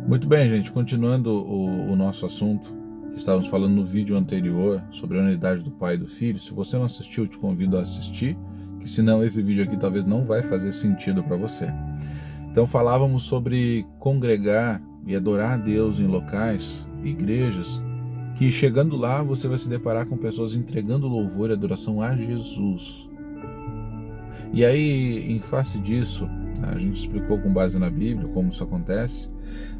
Muito bem, gente, continuando o nosso assunto, que estávamos falando no vídeo anterior sobre a unidade do Pai e do Filho. Se você não assistiu, eu te convido a assistir, que senão esse vídeo aqui talvez não vai fazer sentido para você. Então falávamos sobre congregar e adorar a Deus em locais, igrejas, que chegando lá você vai se deparar com pessoas entregando louvor e adoração a Jesus. E aí, em face disso, a gente explicou com base na Bíblia como isso acontece.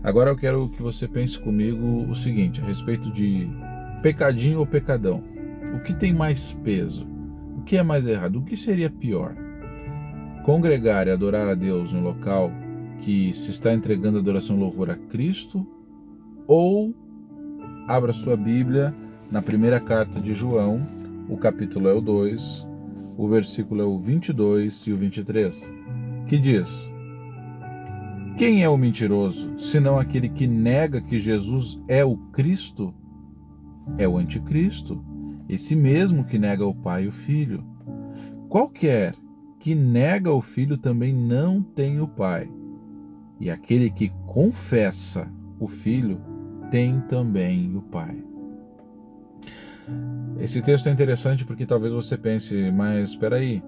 Agora eu quero que você pense comigo o seguinte, a respeito de pecadinho ou pecadão. O que tem mais peso? O que é mais errado? O que seria pior? Congregar e adorar a Deus em um local que se está entregando adoração e louvor a Cristo? Ou abra sua Bíblia na primeira carta de João, o capítulo é o 2, o versículo é o 22 e o 23, que diz: quem é o mentiroso, senão aquele que nega que Jesus é o Cristo? É o anticristo, esse mesmo que nega o Pai e o Filho. Qualquer que nega o Filho também não tem o Pai. E aquele que confessa o Filho tem também o Pai. Esse texto é interessante porque talvez você pense, mas espera aí,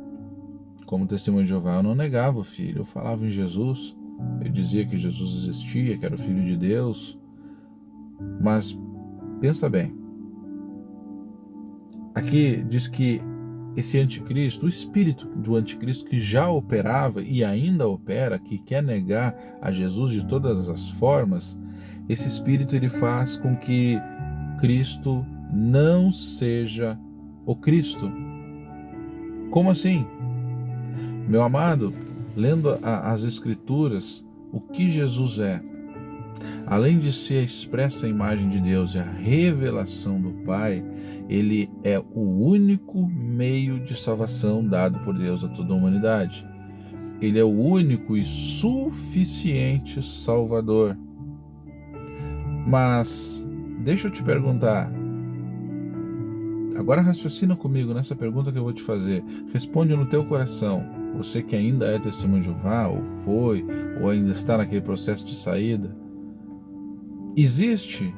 como testemunho de Jeová eu não negava o Filho, eu falava em Jesus, eu dizia que Jesus existia, que era o Filho de Deus, mas pensa bem, aqui diz que esse anticristo, o espírito do anticristo que já operava e ainda opera, que quer negar a Jesus de todas as formas, esse espírito ele faz com que Cristo não seja o Cristo. Como assim? Meu amado, lendo as Escrituras, o que Jesus é, além de ser a expressa imagem de Deus e a revelação do Pai, ele é o único meio de salvação dado por Deus a toda a humanidade. Ele é o único e suficiente Salvador. Mas, deixa eu te perguntar, agora raciocina comigo nessa pergunta que eu vou te fazer. Responde no teu coração. Você que ainda é testemunho de Jeová, ou foi, ou ainda está naquele processo de saída. Existe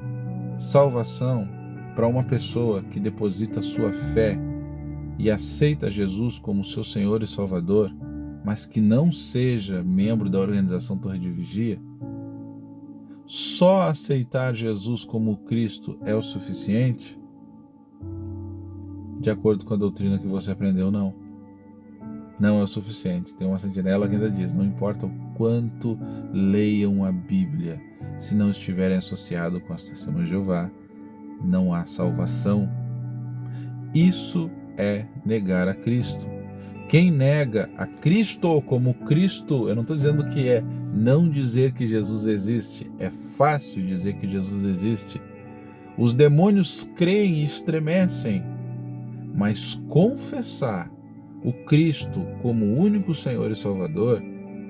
salvação para uma pessoa que deposita sua fé e aceita Jesus como seu Senhor e Salvador, mas que não seja membro da organização Torre de Vigia? Só aceitar Jesus como Cristo é o suficiente? De acordo com a doutrina que você aprendeu, não. Não é o suficiente. Tem uma sentinela que ainda diz, não importa o quanto leiam a Bíblia, se não estiverem associados com as testemunhas de Jeová, não há salvação. Isso é negar a Cristo. Quem nega a Cristo como Cristo, eu não estou dizendo que é não dizer que Jesus existe, é fácil dizer que Jesus existe. Os demônios creem e estremecem, mas confessar o Cristo como o único Senhor e Salvador,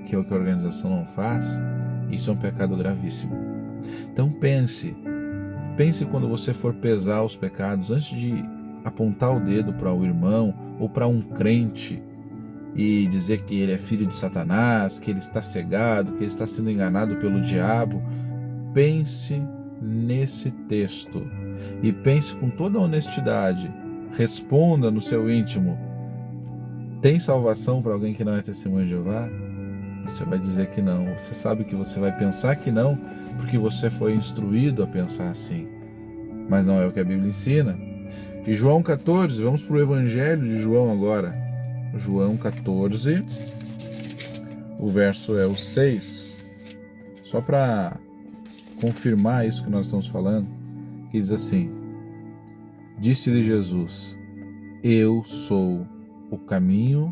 que é o que a organização não faz, isso é um pecado gravíssimo. Então pense quando você for pesar os pecados, antes de apontar o dedo para o irmão ou para um crente e dizer que ele é filho de Satanás, que ele está cegado, que ele está sendo enganado pelo diabo, pense nesse texto e pense com toda a honestidade, responda no seu íntimo: tem salvação para alguém que não é testemunho de Jeová? Você vai dizer que não. Você sabe que você vai pensar que não, porque você foi instruído a pensar assim. Mas não é o que a Bíblia ensina. E João 14, vamos para o Evangelho de João agora. João 14, o verso é o 6. Só para confirmar isso que nós estamos falando, que diz assim: disse-lhe Jesus, eu sou o caminho,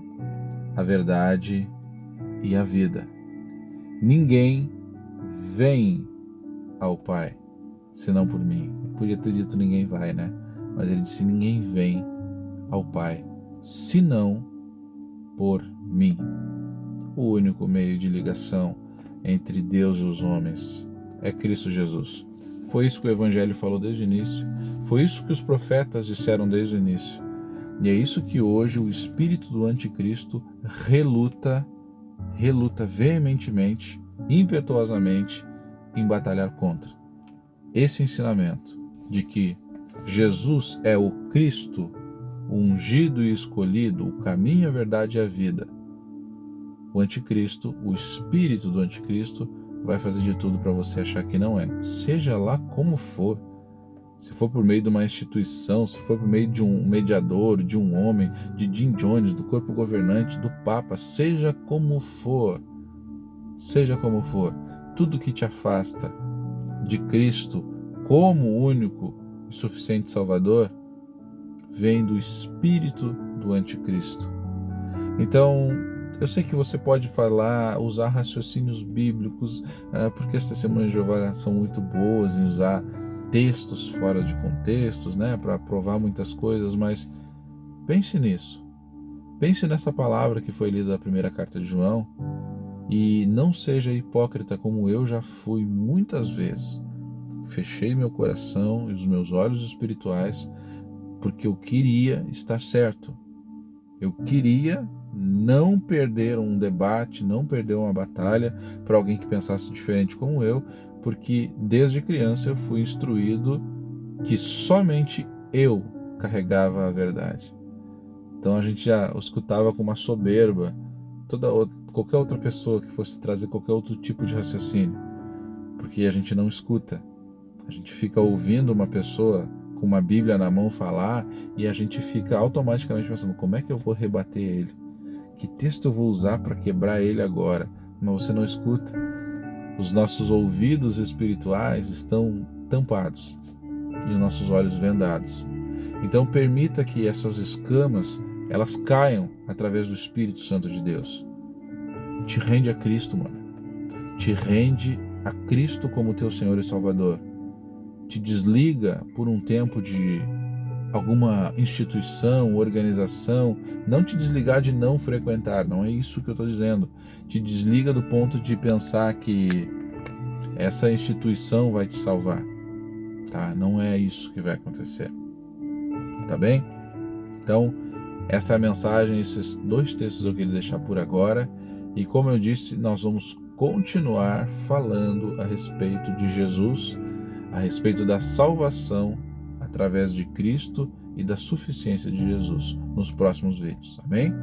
a verdade e a vida. Ninguém vem ao Pai senão por mim. Podia ter dito ninguém vai, né? Mas ele disse ninguém vem ao Pai senão por mim. O único meio de ligação entre Deus e os homens é Cristo Jesus. Foi isso que o Evangelho falou desde o início. Foi isso que os profetas disseram desde o início. E é isso que hoje o espírito do anticristo reluta veementemente, impetuosamente, em batalhar contra. Esse ensinamento de que Jesus é o Cristo, o ungido e escolhido, o caminho, a verdade e a vida. O anticristo, o espírito do anticristo, vai fazer de tudo para você achar que não é. Seja lá como for. Se for por meio de uma instituição, se for por meio de um mediador, de um homem, de Jim Jones, do corpo governante, do Papa, seja como for, tudo que te afasta de Cristo como único e suficiente Salvador, vem do espírito do anticristo. Então, eu sei que você pode usar raciocínios bíblicos, porque as testemunhas de Jeová são muito boas em usar textos fora de contextos, para provar muitas coisas, mas pense nisso. Pense nessa palavra que foi lida da primeira carta de João e não seja hipócrita como eu já fui muitas vezes. Fechei meu coração e os meus olhos espirituais porque eu queria estar certo. Eu queria não perder um debate, não perder uma batalha para alguém que pensasse diferente como eu, porque desde criança eu fui instruído que somente eu carregava a verdade. Então a gente já escutava com uma soberba qualquer outra pessoa que fosse trazer qualquer outro tipo de raciocínio, porque a gente não escuta. A gente fica ouvindo uma pessoa com uma Bíblia na mão falar e a gente fica automaticamente pensando, como é que eu vou rebater ele? Que texto eu vou usar para quebrar ele agora? Mas você não escuta. Os nossos ouvidos espirituais estão tampados e os nossos olhos vendados. Então permita que essas escamas elas caiam através do Espírito Santo de Deus. Te rende a Cristo, mano. Te rende a Cristo como teu Senhor e Salvador. Te desliga por um tempo de alguma instituição, organização. Não te desligar de não frequentar, não é isso que eu estou dizendo. Te desliga do ponto de pensar que essa instituição vai te salvar, tá? Não é isso que vai acontecer, tá bem? Então, essa é a mensagem, esses 2 textos eu queria deixar por agora. E como eu disse, nós vamos continuar falando a respeito de Jesus, a respeito da salvação através de Cristo e da suficiência de Jesus nos próximos vídeos, amém?